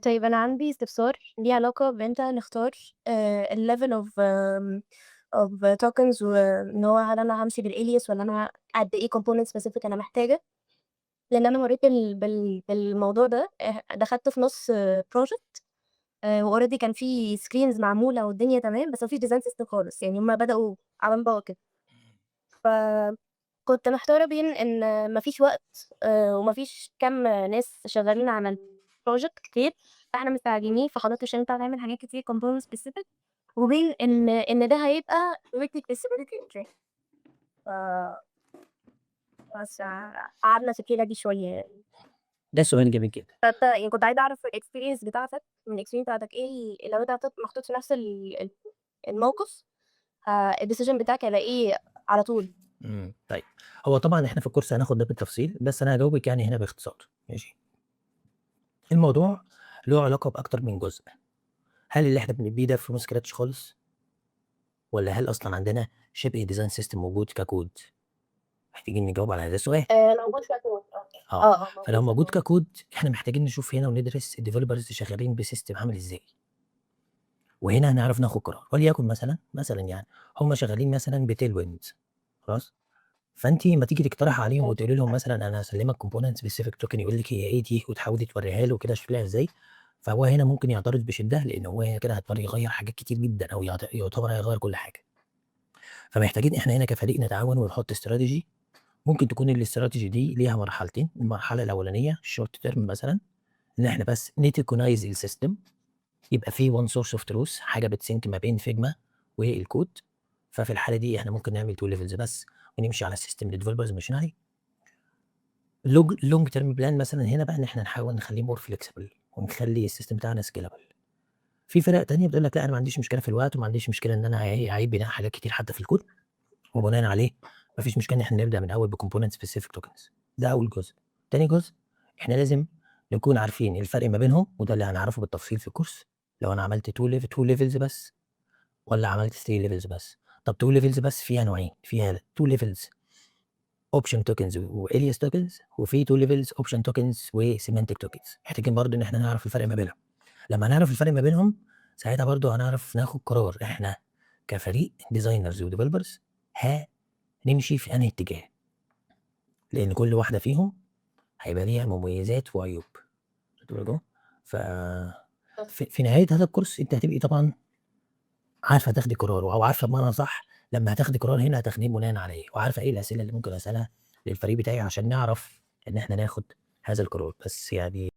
طيب أنا عندي استفسار ليه علاقة بإمتى نختار الlevel of tokens وإن هو هل أنا هامشي بالalias والّا أنا قد إيه component specific أنا محتاجة، لإن أنا مرّيت بالموضوع ده دخلت في نُص project وalready كان في screens معمولة والدنيا تمام، بس ما فيش design system خالص، يعني هُم بدأوا على الله كده. فكنت محتارة بين إن ما فيش وقت وما فيش كَم ناس شغالين على الproject كتير، فإحنا مستعجلين فخلاص مش هينفع نعمل حاجات كتير component specific وبين إن ده هيبقى with accessibility ف بس قعدنا في الحيرة دي شوية يعني. ده سؤال جميل جدًا. فأنت يعني كنت عايزة أعرف الexperience بتاعتك من الexperience بتاعتك إيه لو أنت محطوط في نفس الموقف الdecision بتاعك هيبقى إيه على طول؟ طيب، هو طبعًا إحنا في الكورس هناخد ده بالتفصيل، بس أنا هاجاوبِك يعني هنا باختصار، ماشي؟ الموضوع له علاقة بأكتر من جزء، هل اللي إحنا بنبنيه ده from scratch خالص، والّا هل أصلًا عندنا شبه design system موجود ككود؟ محتاجين نجاوب على هذا السؤال. موجود في أكواد آه، موجود فلو في موجود أكواد. ككود إحنا محتاجين نشوف هنا وندرس الdevelopers شغالين بsystem عامل إزاي، وهنا هنعرف ناخد قرار، وليكن مثلًا يعني هم شغالين مثلًا بtailwind خلاص؟ فأنتِ أمّا تيجي تقترحي عليهم إمم. وتقولي لهم مثلًا أنا هاسلّمك component specific token يقول لِك هي إيه دي وتحاولي تورّيها له كده شكلها إزاي، فهو هنا ممكن يعترض بشدة، لإن هو هنا كده هيضطر يغيّر حاجات كتير جدًا أو يعتبر هيغيّر كل حاجة. فمحتاجين إحنا هنا كفريق نتعاون ونحط strategy ممكن تكون الstrategy دي ليها مرحلتين، المرحلة الأولانية short term مثلًا إن إحنا بس نتكونايز السيستم، يبقى في one source of truth حاجة بتسync ما بين فيجما والكود، ففي الحالة دي إحنا ممكن نعمل 2 levels بس ونمشي على السيستم اللي الdevelopers ماشيين عليه. long term plan مثلًا هنا بقى إن إحنا نحاول نخلّيه more flexible ونخلّي السيستم بتاعنا scalable. في فرق تانية بتقول لك لأ أنا ما عنديش مشكلة في الوقت وما عنديش مشكلة إن أنا أعيد بناء حاجات كتير حتى في الكود، وبناءً عليه ما فيش مشكلة إن إحنا نبدأ من الأول بcomponent specific tokens. ده أول جزء. تاني جزء إحنا لازم نكون عارفين الفرق ما بينهم وده اللي هنعرفه بالتفصيل في الكورس، لو أنا عملت 2 levels بس والّا عملت 3 levels بس. طب 2 levels بس فيها نوعين، فيها 2 levels option tokens وalias tokens وفي 2 levels option tokens وsemantic tokens. محتاجين برضه إن إحنا نعرف الفرق ما بينهم. لمّا نعرف الفرق ما بينهم ساعتها برضه هنعرف ناخد قرار إحنا كفريق designers وdevelopers هنمشي في أنهي اتجاه، لإن كل واحدة فيهم هيبقى ليها مميزات وعيوب. خدت بالكم؟ ف في نهاية هذا الكورس أنتِ هتبقي طبعًا عارفة تاخدي قرار أو عارفة بمعنى أصح لمّا هتاخدي قرار هنا هتاخديه بناءً على إيه، وعارفة إيه الأسئلة اللي ممكن أسألها للفريق بتاعي عشان نعرف إن إحنا ناخد هذا القرار. بس يعني